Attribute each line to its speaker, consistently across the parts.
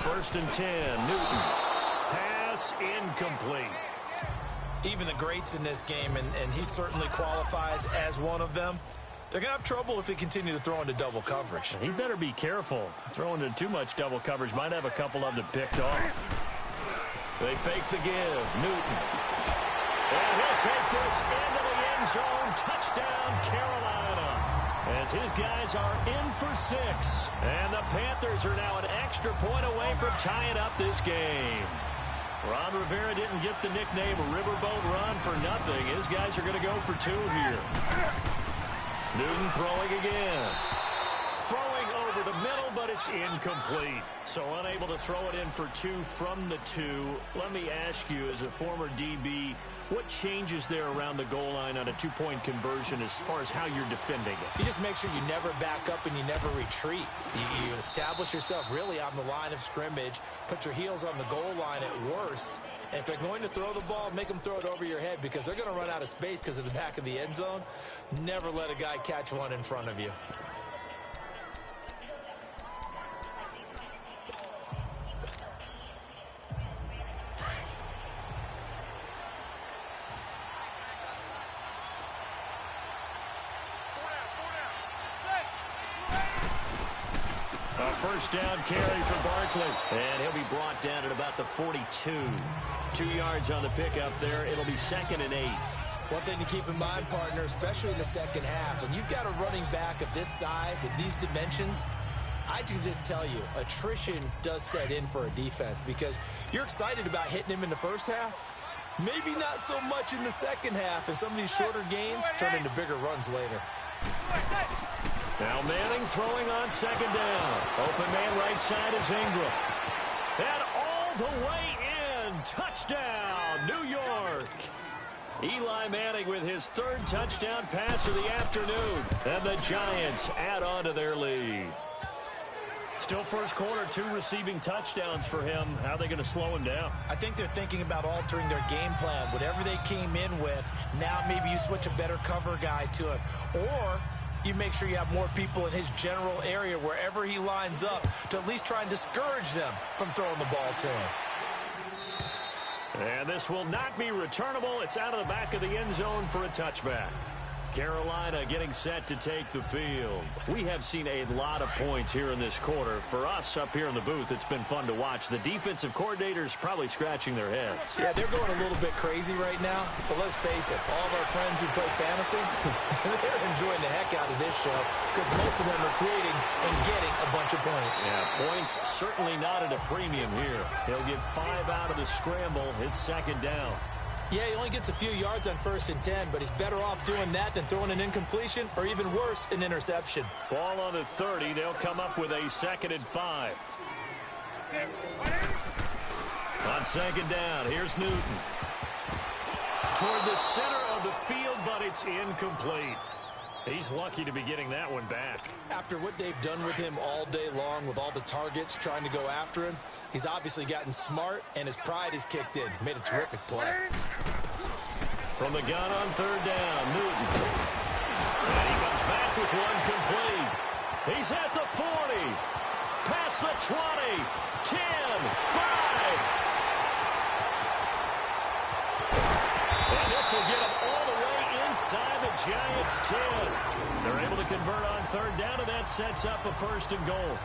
Speaker 1: First and 10. Newton. Pass incomplete.
Speaker 2: Even the greats in this game, and he certainly qualifies as one of them, they're going to have trouble if they continue to throw into double coverage.
Speaker 1: He better be careful. Throwing into too much double coverage might have a couple of them picked off. They fake the give. Newton. And he'll take this into the end zone. Touchdown, Carolina. As his guys are in for 6. And the Panthers are now an extra point away from tying up this game. Ron Rivera didn't get the nickname Riverboat Ron for nothing. His guys are going to go for 2 here. Newton throwing again. Throwing over the middle, but it's incomplete. So unable to throw it in for 2 from the 2. Let me ask you, as a former DB, what changes there around the goal line on a 2-point conversion as far as how you're defending it?
Speaker 2: You just make sure you never back up and you never retreat. You establish yourself really on the line of scrimmage, put your heels on the goal line at worst, and if they're going to throw the ball, make them throw it over your head because they're going to run out of space because of the back of the end zone. Never let a guy catch one in front of you.
Speaker 1: First down carry for Barkley. And he'll be brought down at about the 42. 2 yards on the pickup there. It'll be 2nd and 8.
Speaker 2: One thing to keep in mind, partner, especially in the second half, when you've got a running back of this size, of these dimensions, I can just tell you, attrition does set in for a defense because you're excited about hitting him in the first half. Maybe not so much in the second half, and some of these shorter gains turn into bigger runs later.
Speaker 1: Now Manning throwing on 2nd down. Open man right side is Ingram. And all the way in. Touchdown, New York. Eli Manning with his 3rd touchdown pass of the afternoon. And the Giants add on to their lead. Still first quarter, 2 receiving touchdowns for him. How are they going to slow him down?
Speaker 2: I think they're thinking about altering their game plan. Whatever they came in with, now maybe you switch a better cover guy to it. Or you make sure you have more people in his general area wherever he lines up to at least try and discourage them from throwing the ball to him.
Speaker 1: And this will not be returnable. It's out of the back of the end zone for a touchback. Carolina getting set to take the field. We have seen a lot of points here in this quarter. For us up here in the booth, it's been fun to watch. The defensive coordinators probably scratching their heads.
Speaker 2: Yeah, they're going a little bit crazy right now. But let's face it, all of our friends who play fantasy, they're enjoying the heck out of this show because most of them are creating and getting a bunch of points.
Speaker 1: Yeah, points certainly not at a premium here. He'll get 5 out of the scramble. It's 2nd down.
Speaker 2: Yeah, he only gets a few yards on 1st and 10, but he's better off doing that than throwing an incompletion or even worse, an interception.
Speaker 1: Ball on the 30. They'll come up with a 2nd and 5. On 2nd down, here's Newton. Toward the center of the field, but it's incomplete. He's lucky to be getting that one back.
Speaker 2: After what they've done with him all day long with all the targets trying to go after him, he's obviously gotten smart and his pride is kicked in. Made a terrific play.
Speaker 1: From the gun on 3rd down, Newton. And he comes back with one complete. He's at the 40. Past the 20. 10. 5. And this will get him all the way inside the Giants' 10. They're able to convert on 3rd down, and that sets up a 1st and goal.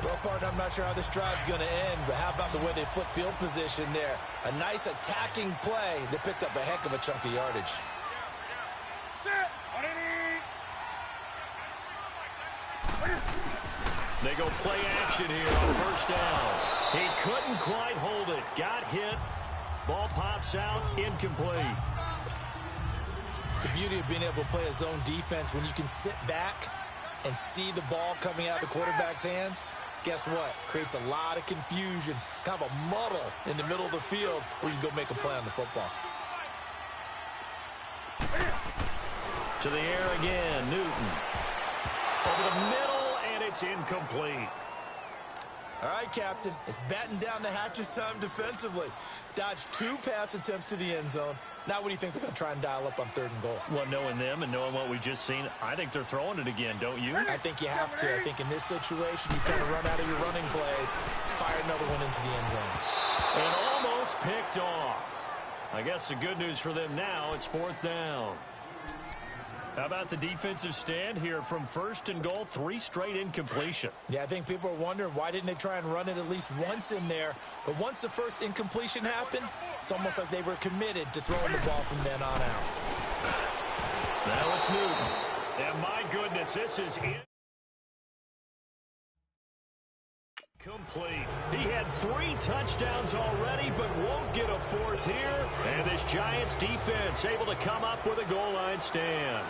Speaker 2: Well, partner, I'm not sure how this drive's going to end, but how about the way they flip field position there? A nice attacking play that picked up a heck of a chunk of yardage.
Speaker 1: They go play action here on 1st down. He couldn't quite hold it. Got hit. Ball pops out. Incomplete.
Speaker 2: The beauty of being able to play a zone defense when you can sit back and see the ball coming out of the quarterback's hands, guess what? Creates a lot of confusion, kind of a muddle in the middle of the field where you can go make a play on the football.
Speaker 1: To the air again, Newton. Over the middle, and it's incomplete.
Speaker 2: All right, Captain, it's batten down the hatches time defensively. Dodged 2 pass attempts to the end zone, Now, what do you think they're going to try and dial up on 3rd and goal?
Speaker 1: Well, knowing them and knowing what we've just seen, I think they're throwing it again, don't you?
Speaker 2: I think you have to. I think in this situation, you kind of run out of your running plays, fire another one into the end zone.
Speaker 1: And almost picked off. I guess the good news for them now, it's 4th down. How about the defensive stand here from 1st and goal, 3 straight incompletion?
Speaker 2: Yeah, I think people are wondering why didn't they try and run it at least once in there. But once the first incompletion happened, it's almost like they were committed to throwing the ball from then on out.
Speaker 1: Now it's Newton. And my goodness, this is incomplete. He had 3 touchdowns already, but won't get a 4th here. And this Giants defense able to come up with a goal line stand.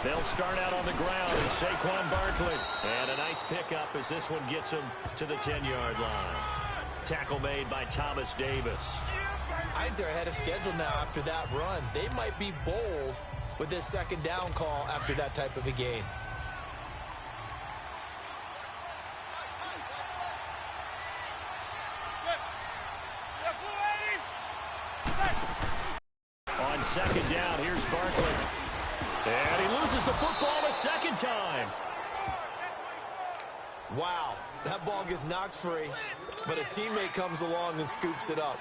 Speaker 1: They'll start out on the ground, and Saquon Barkley. And a nice pickup as this one gets him to the 10-yard line. Tackle made by Thomas Davis.
Speaker 2: I think they're ahead of schedule now after that run. They might be bold with this 2nd down call after that type of a gain.
Speaker 1: On 2nd down, here's Barkley. And he loses the football the 2nd time.
Speaker 2: Wow, that ball gets knocked free, but a teammate comes along and scoops it up.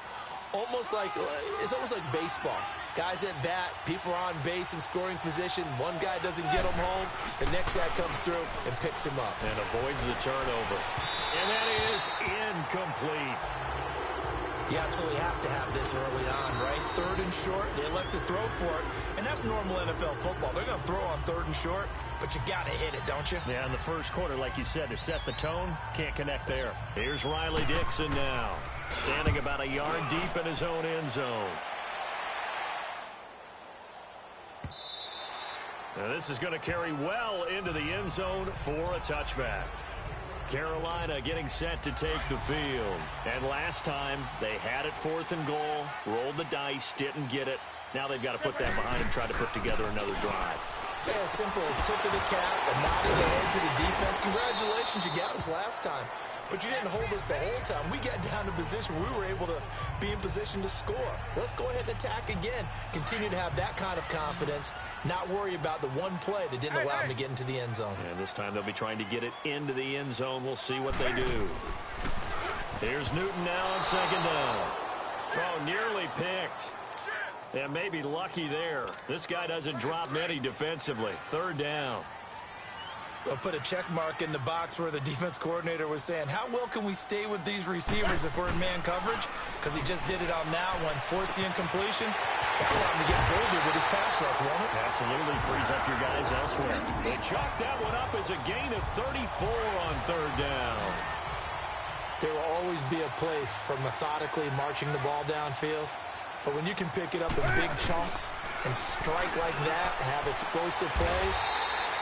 Speaker 2: It's almost like baseball. Guys at bat, people are on base in scoring position. One guy doesn't get him home. The next guy comes through and picks him up.
Speaker 1: And avoids the turnover. And that is incomplete.
Speaker 2: You absolutely have to have this early on, right? 3rd and short, they elect to throw for it. And that's normal NFL football. They're going to throw on 3rd and short, but you got to hit it, don't you?
Speaker 1: Yeah, in the first quarter, like you said, to set the tone, can't connect there. Here's Riley Dixon now, standing about a yard deep in his own end zone. Now this is going to carry well into the end zone for a touchback. Carolina getting set to take the field. And last time, they had it 4th and goal, rolled the dice, didn't get it. Now they've got to put that behind and try to put together another drive.
Speaker 2: Yeah, simple tip of the cap, a nod of the head to the defense. Congratulations, you got us last time. But you didn't hold us the whole time. We got down to position. We were able to be in position to score. Let's go ahead and attack again. Continue to have that kind of confidence. Not worry about the one play that didn't allow them to get into the end zone.
Speaker 1: And this time they'll be trying to get it into the end zone. We'll see what they do. Here's Newton now on 2nd down. Oh, nearly picked. Yeah, maybe lucky there. This guy doesn't drop many defensively. 3rd down.
Speaker 2: They'll put a check mark in the box where the defense coordinator was saying, how well can we stay with these receivers if we're in man coverage? Because he just did it on that one. Force the incompletion. That allowed him to get bolder with his pass rush, won't it?
Speaker 1: Absolutely frees up your guys elsewhere. They chalk that one up as a gain of 34 on 3rd down.
Speaker 2: There will always be a place for methodically marching the ball downfield. But when you can pick it up in big chunks and strike like that, have explosive plays,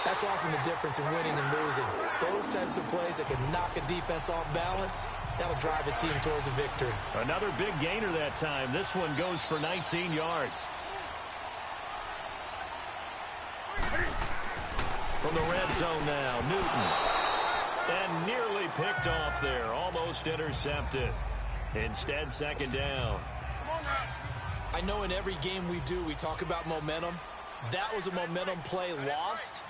Speaker 2: that's often the difference in winning and losing. Those types of plays that can knock a defense off balance, that'll drive a team towards a victory.
Speaker 1: Another big gainer that time. This one goes for 19 yards. From the red zone now, Newton. And nearly picked off there. Almost intercepted. Instead, 2nd down.
Speaker 2: I know in every game we do, we talk about momentum. That was a momentum play lost.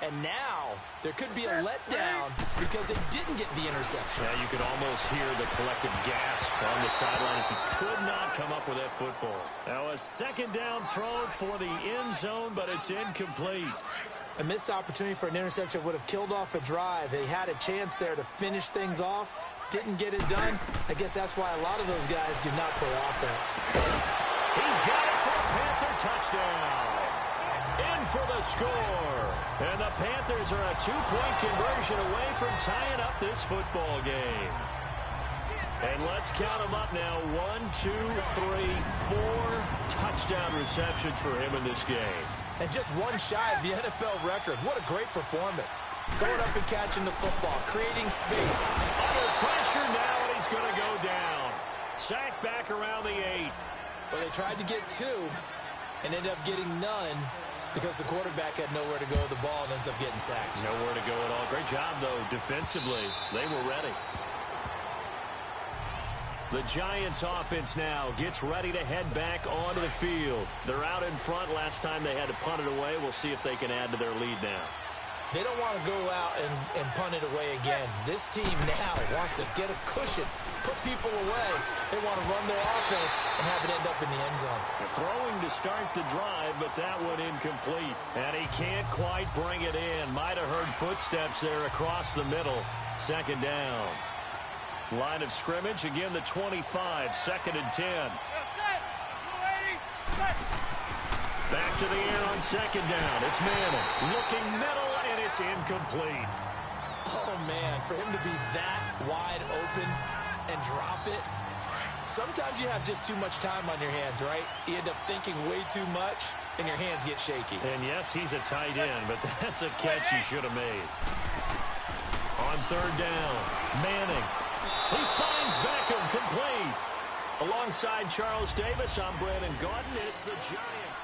Speaker 2: And now there could be a letdown because they didn't get the interception.
Speaker 1: Yeah, you could almost hear the collective gasp on the sideline as he could not come up with that football. Now a 2nd down throw for the end zone, but it's incomplete.
Speaker 2: A missed opportunity for an interception would have killed off a drive. They had a chance there to finish things off. Didn't get it done. I guess that's why a lot of those guys do not play offense.
Speaker 1: He's got it for a Panther touchdown. In for the score. And the Panthers are a 2-point conversion away from tying up this football game. And let's count them up now. 1, 2, 3, 4 touchdown receptions for him in this game.
Speaker 2: And just one shy of the NFL record. What a great performance. Going up and catching the football, creating space.
Speaker 1: Under pressure now, and he's going to go down. Sacked back around the 8.
Speaker 2: But they tried to get 2 and ended up getting none Because the quarterback had nowhere to go with the ball and ends up getting sacked.
Speaker 1: Nowhere to go at all. Great job, though, defensively. They were ready. The Giants offense now gets ready to head back onto the field. They're out in front. Last time they had to punt it away. We'll see if they can add to their lead now.
Speaker 2: They don't want to go out and punt it away again. This team now wants to get a cushion, put people away. They want to run their offense and have it end up in the end zone.
Speaker 1: Throwing to start the drive, but that one incomplete. And he can't quite bring it in. Might have heard footsteps there across the middle. Second down. Line of scrimmage, again the 25, second and 10. Back to the air on second down. It's Manning looking middle, and it's incomplete.
Speaker 2: Oh, man, for him to be that wide open and drop it. Sometimes you have just too much time on your hands, right? You end up thinking way too much, and your hands get shaky.
Speaker 1: And yes, he's a tight end, but that's a catch he should have made. On third down, Manning. He finds Beckham complete. Alongside Charles Davis, I'm Brandon Gaudin. It's the Giants.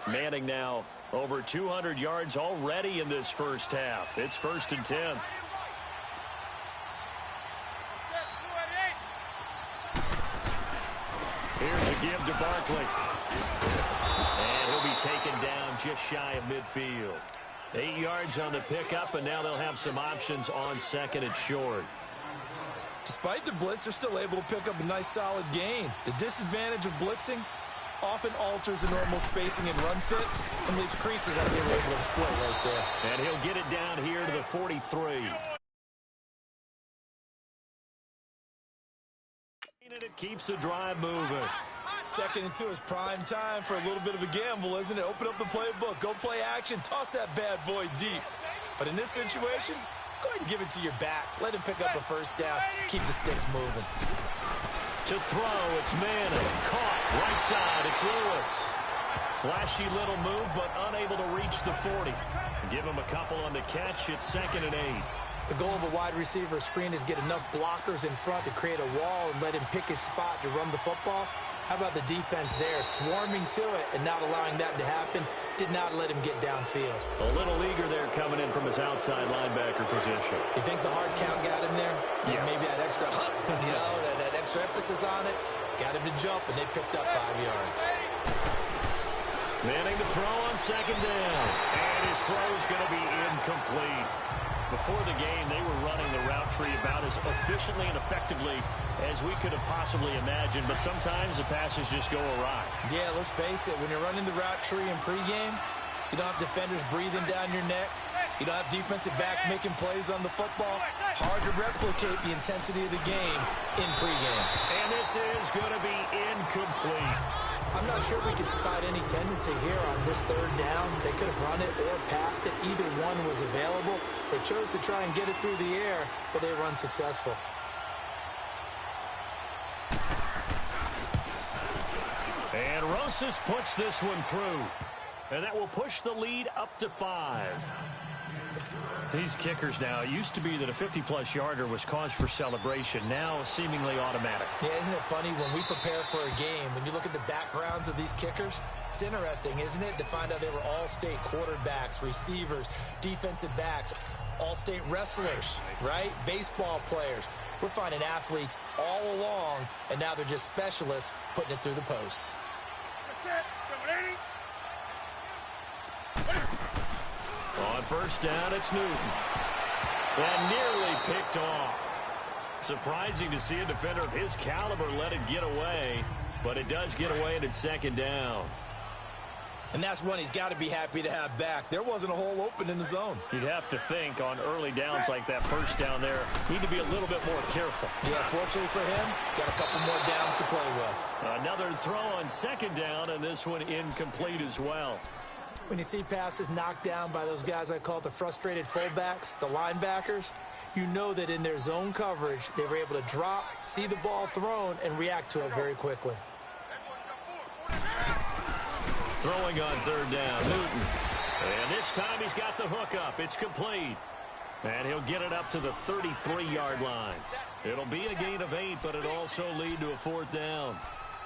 Speaker 1: Manning now over 200 yards already in this first half. It's first and 10. Here's a give to Barkley. And he'll be taken down just shy of midfield. 8 yards on the pickup, and now they'll have some options on second and short.
Speaker 2: Despite the blitz, they're still able to pick up a nice solid gain. The disadvantage of blitzing often alters the normal spacing and run fits and leaves creases that they were able to exploit right there.
Speaker 1: And he'll get it down here to the 43. And it keeps the drive moving.
Speaker 2: Second and 2 is prime time for a little bit of a gamble, isn't it? Open up the playbook, go play action, toss that bad boy deep. But in this situation, go ahead and give it to your back. Let him pick up a first down. Keep the sticks moving.
Speaker 1: To throw, it's Manning. Caught, right side, it's Lewis. Flashy little move, but unable to reach the 40. Give him a couple on the catch. It's second and 8.
Speaker 2: The goal of a wide receiver screen is get enough blockers in front to create a wall and let him pick his spot to run the football. How about the defense there, swarming to it and not allowing that to happen? Did not let him get downfield.
Speaker 1: A little eager there coming in from his outside linebacker position.
Speaker 2: You think the hard count got him there?
Speaker 1: Yes.
Speaker 2: Maybe that extra hump, that extra emphasis on it, got him to jump, and they picked up 5 yards.
Speaker 1: Manning to throw on second down. And his throw's going to be incomplete. Before the game, they were running the route tree about as efficiently and effectively as we could have possibly imagined, but sometimes the passes just go awry.
Speaker 2: Yeah, let's face it, when you're running the route tree in pregame, you don't have defenders breathing down your neck. You don't have defensive backs making plays on the football. Hard to replicate the intensity of the game in pregame.
Speaker 1: And this is going to be incomplete.
Speaker 2: I'm not sure we could spot any tendency here on this third down. They could have run it or passed it. Either one was available. They chose to try and get it through the air, but they were unsuccessful.
Speaker 1: And Rosas puts this one through. And that will push the lead up to 5. These kickers now, it used to be that a 50-plus yarder was cause for celebration. Now seemingly automatic.
Speaker 2: Yeah, isn't it funny when we prepare for a game, when you look at the backgrounds of these kickers, it's interesting, isn't it, to find out they were all-state quarterbacks, receivers, defensive backs, all-state wrestlers, right? Baseball players. We're finding athletes all along, and now they're just specialists putting it through the posts.
Speaker 1: On first down, it's Newton. And nearly picked off. Surprising to see a defender of his caliber let it get away, but it does get away and it's second down.
Speaker 2: And that's one he's got to be happy to have back. There wasn't a hole open in the zone.
Speaker 1: You'd have to think on early downs like that first down there, need to be a little bit more careful.
Speaker 2: Yeah, fortunately for him, got a couple more downs to play with.
Speaker 1: Another throw on second down, and this one incomplete as well.
Speaker 2: When you see passes knocked down by those guys I call the frustrated fullbacks, the linebackers, you know that in their zone coverage, they were able to drop, see the ball thrown, and react to it very quickly.
Speaker 1: Throwing on third down, Newton. And this time he's got the hook up. It's complete. And he'll get it up to the 33-yard line. It'll be a gain of 8, but it'll also lead to a 4th down.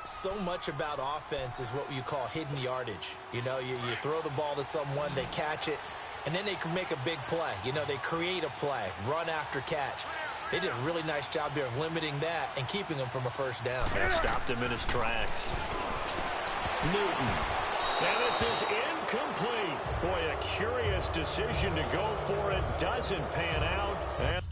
Speaker 2: So much about offense is what you call hidden yardage. You know, you throw the ball to someone, they catch it, and then they can make a big play. You know, they create a play, run after catch. They did a really nice job there of limiting that and keeping him from a 1st down.
Speaker 1: That stopped him in his tracks. Newton. And this is incomplete. Boy, a curious decision to go for it. Doesn't pan out. And